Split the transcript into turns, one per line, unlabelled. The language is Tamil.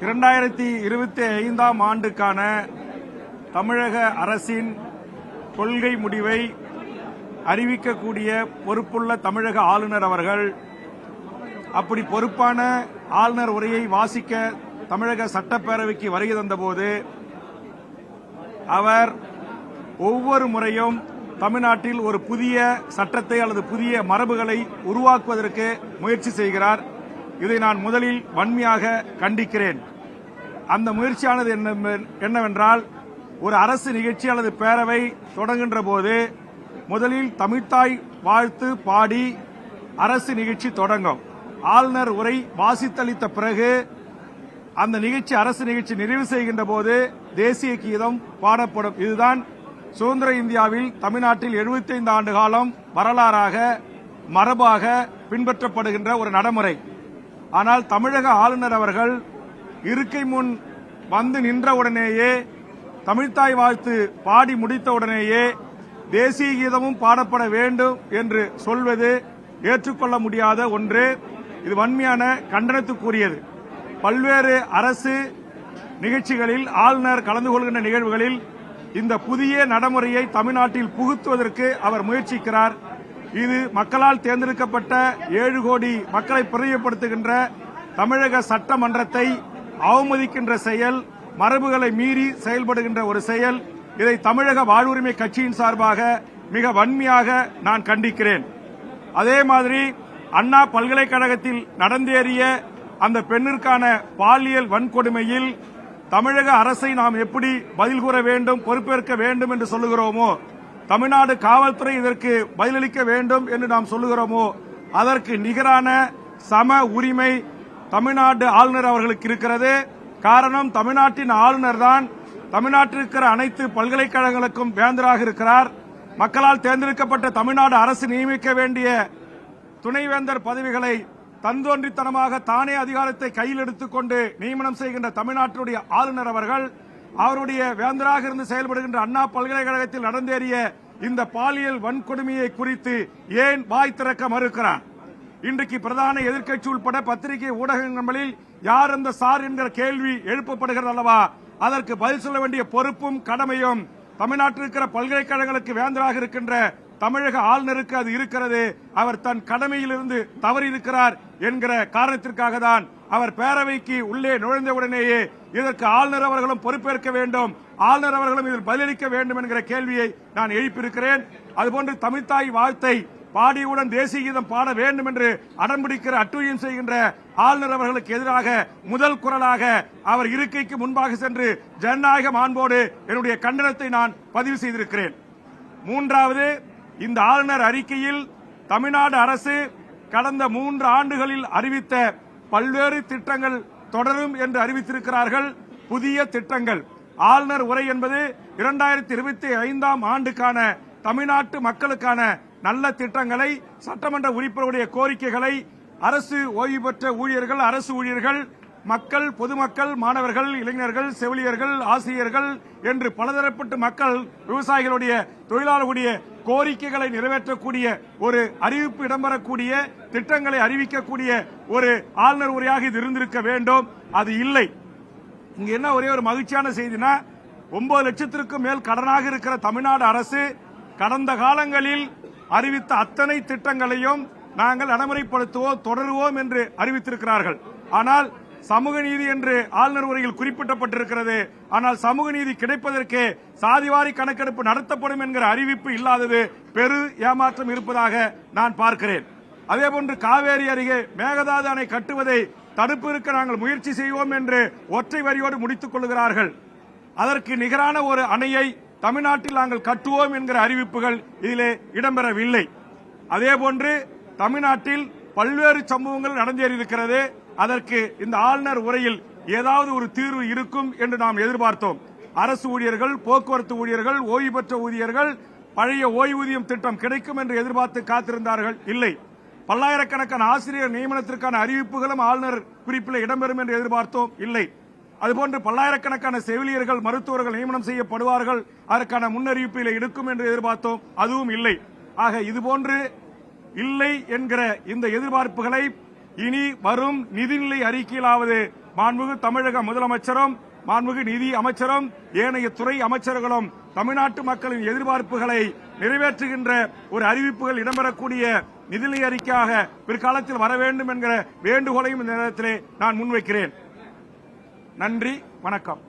2025ஆம் ஆண்டுக்கான தமிழக அரசின் கொள்கை முடிவை அறிவிக்கக்கூடிய பொறுப்புள்ள தமிழக ஆளுநர் அவர்கள் அப்படி பொறுப்பான ஆளுநர் உரையை வாசிக்க தமிழக சட்டப்பேரவைக்கு வருகை தந்தபோது அவர் ஒவ்வொரு முறையும் தமிழ்நாட்டில் ஒரு புதிய சட்டத்தை அல்லது புதிய மரபுகளை உருவாக்குவதற்கு முயற்சி செய்கிறார். இதை நான் முதலில் வன்மையாக கண்டிக்கிறேன். அந்த முயற்சியானது என்னவென்றால், ஒரு அரசு நிகழ்ச்சி அல்லது பேரவை தொடங்குகின்ற போது முதலில் தமிழ்த்தாய் வாழ்த்து பாடி அரசு நிகழ்ச்சி தொடங்கும். ஆளுநர் உரை வாசித்தளித்த பிறகு அந்த நிகழ்ச்சி அரசு நிகழ்ச்சி நிறைவு செய்கின்ற போது தேசிய கீதம் பாடப்படும். இதுதான் சுதந்திர இந்தியாவில் தமிழ்நாட்டில் 75 ஆண்டு காலம் வரலாறாக மரபாக பின்பற்றப்படுகின்ற ஒரு நடைமுறை. ஆனால் தமிழக ஆளுநர் அவர்கள் இருக்கை முன் வந்து நின்றவுடனேயே தமிழ்த்தாய் வாழ்த்து பாடி முடித்தவுடனேயே தேசிய கீதமும் பாடப்பட வேண்டும் என்று சொல்வது ஏற்றுக்கொள்ள முடியாத ஒன்று. இது வன்மையான கண்டனத்துக்குரியது. பல்வேறு அரசு நிகழ்ச்சிகளில் ஆளுநர் கலந்து கொள்கின்ற நிகழ்வுகளில் இந்த புதிய நடைமுறையை தமிழ்நாட்டில் புகுத்துவதற்கு அவர் முயற்சிக்கிறார். இது மக்களால் தேர்ந்தெடுக்கப்பட்ட 7 கோடி மக்களை பிரதிநிதித்துவப்படுத்துகின்ற தமிழக சட்டமன்றத்தை அவமதிக்கின்ற செயல், மரபுகளை மீறி செயல்படுகின்ற ஒரு செயல். இதை தமிழக வாழ்வுரிமை கட்சியின் சார்பாக மிக வன்மையாக நான் கண்டிக்கிறேன். அதே மாதிரி அண்ணா பல்கலைக்கழகத்தில் நடந்தேறிய அந்த பெண்ணிற்கான பாலியல் வன்கொடுமையில் தமிழக அரசை நாம் எப்படி பதில் கூற வேண்டும், பொறுப்பேற்க வேண்டும் என்று சொல்லுகிறோமோ, தமிழ்நாடு காவல்துறை இதற்கு பதிலளிக்க வேண்டும் என்று நாம் சொல்லுகிறோமோ, அதற்கு நிகரான சம உரிமை தமிழ்நாடு ஆளுநர் அவர்களுக்கு இருக்கிறது. காரணம், தமிழ்நாட்டின் ஆளுநர் தான் தமிழ்நாட்டில் இருக்கிற அனைத்து பல்கலைக்கழகங்களுக்கும் வேந்தராக இருக்கிறார். மக்களால் தேர்ந்தெடுக்கப்பட்ட தமிழ்நாடு அரசு நியமிக்க வேண்டிய துணைவேந்தர் பதவிகளை தந்தோன்றித்தனமாக தானே அதிகாரத்தை கையில் எடுத்துக்கொண்டு நியமனம் செய்கின்ற தமிழ்நாட்டுடைய ஆளுநர் அவர்கள் அவருடைய வேந்தராக இருந்து செயல்படுகின்ற அண்ணா பல்கலைக்கழகத்தில் நடந்தேறிய இந்த பாலியல் வன்கொடுமையை குறித்து ஏன் வாய் திறக்க மறுக்கிறார்? இன்றைக்கு பிரதான எதிர்க்கட்சி உட்பட பத்திரிகை ஊடகங்களில் யார் அந்த சார் என்கிற கேள்வி எழுப்பப்படுகிறது அல்லவா? அதற்கு பதில் சொல்ல வேண்டிய பொறுப்பும் கடமையும் தமிழ்நாட்டில் இருக்கிற பல்கலைக்கழகங்களுக்கு வேந்தராக இருக்கின்ற தமிழக ஆளுநருக்கு அது இருக்கிறது. அவர் தன் கடமையிலிருந்து தவறி இருக்கிறார் என்கிற காரணத்திற்காக தான் அவர் பேரவைக்கு உள்ளே நுழைந்தவுடனேயே இதற்கு ஆளுநர் அவர்களும் பொறுப்பேற்க வேண்டும், ஆளுநர் அவர்களும் இதில் பதிலளிக்க வேண்டும் என்கிற கேள்வியை நான் எழுப்பியிருக்கிறேன். அதுபோன்று தமிழ்த்தாய் வாழ்த்தை பாடியுடன் தேசிய கீதம் பாட வேண்டும் என்று அடம்பிடிக்கிற அட்டுழியம் செய்கின்ற ஆளுநர் அவர்களுக்கு எதிராக முதல் குரலாக அவர் இருக்கைக்கு முன்பாக சென்று ஜனநாயக மாண்போடு என்னுடைய கண்டனத்தை நான் பதிவு செய்திருக்கிறேன். மூன்றாவது, இந்த ஆளுநர் அறிக்கையில் தமிழ்நாடு அரசு கடந்த 3 ஆண்டுகளில் அறிவித்த பல்வேறு திட்டங்கள் தொடரும் என்று அறிவித்திருக்கிறார்கள். புதிய திட்டங்கள். ஆளுநர் உரை என்பது 2025ஆம் ஆண்டுக்கான தமிழ்நாட்டு மக்களுக்கான நல்ல திட்டங்களை, சட்டமன்ற உறுப்பினருடைய கோரிக்கைகளை அரசு ஓய்வு பெற்ற ஊழியர்கள், அரசு ஊழியர்கள், மக்கள், பொதுமக்கள், மாணவர்கள், இளைஞர்கள், செவிலியர்கள், ஆசிரியர்கள் என்று பலதரப்பட்ட மக்கள், விவசாயிகளுடைய, தொழிலாளர்களுடைய கோரிக்கைகளை நிறைவேற்றக்கூடிய ஒரு அறிவிப்பு இடம்பெறக்கூடிய திட்டங்களை அறிவிக்கக்கூடிய ஒரு ஆளுநர் உரையாக இது இருந்திருக்க வேண்டும். அது இல்லை. இங்க என்ன ஒரே ஒரு மகிழ்ச்சியான செய்தினா, 9 லட்சத்திற்கும் மேல் கடனாக இருக்கிற தமிழ்நாடு அரசு கடந்த காலங்களில் அறிவித்த அத்தனை திட்டங்களையும் நாங்கள் நடைமுறைப்படுத்துவோம், தொடருவோம் என்று அறிவித்திருக்கிறார்கள். ஆனால் சமூக நீதி என்று ஆளுநர் உரையில் குறிப்பிடப்பட்டிருக்கிறது. ஆனால் சமூக நீதி கிடைப்பதற்கு சாதிவாரி கணக்கெடுப்பு நடத்தப்படும் என்கிற அறிவிப்பு இல்லாதது பெரு ஏமாற்றம் இருப்பதாக நான் பார்க்கிறேன். அதேபோன்று காவேரி அருகே மேகதாது அணை கட்டுவதை தடுப்பதற்கு நாங்கள் முயற்சி செய்வோம் என்று ஒற்றை வரியோடு முடித்துக் கொள்கிறார்கள். அதற்கு நிகரான ஒரு அணையை தமிழ்நாட்டில் நாங்கள் கட்டுவோம் என்கிற அறிவிப்புகள் இதிலே இடம்பெறவில்லை. அதேபோன்று தமிழ்நாட்டில் பல்வேறு சம்பவங்கள் நடந்தேறியிருக்கிறது. அதற்கு இந்த ஆளுநர் உரையில் ஏதாவது ஒரு தீர்வு இருக்கும் என்று நாம் எதிர்பார்த்தோம். அரசு ஊழியர்கள், போக்குவரத்து ஊழியர்கள், ஓய்வு பெற்ற ஊழியர்கள் பழைய ஓய்வூதியம் திட்டம் கிடைக்கும் என்று எதிர்பார்த்து காத்திருந்தார்கள். இல்லை. பல்லாயிரக்கணக்கான ஆசிரியர் நியமனத்திற்கான அறிவிப்புகளும் ஆளுநர் குறிப்பில் இடம்பெறும் என்று எதிர்பார்த்தோம். இல்லை. அதுபோன்று பல்லாயிரக்கணக்கான செவிலியர்கள், மருத்துவர்கள் நியமனம் செய்யப்படுவார்கள், அதற்கான முன்னறிவிப்பில் எடுக்கும் என்று எதிர்பார்த்தோம். அதுவும் இல்லை. ஆக இதுபோன்று இல்லை என்கிற இந்த எதிர்பார்ப்புகளை இனி வரும் நிதிநிலை அறிக்கையிலாவது மாண்புமிகு தமிழக முதலமைச்சரும் மாண்புமிகு நிதி அமைச்சரும் ஏனைய துறை அமைச்சர்களும் தமிழ்நாட்டு மக்களின் எதிர்பார்ப்புகளை நிறைவேற்றுகின்ற ஒரு அறிவிப்புகள் இடம்பெறக்கூடிய நிதிநிலை அறிக்கையாக பிற்காலத்தில் வர வேண்டும் என்கிற வேண்டுகோளையும் இந்த நேரத்திலே நான் முன்வைக்கிறேன். நன்றி, வணக்கம்.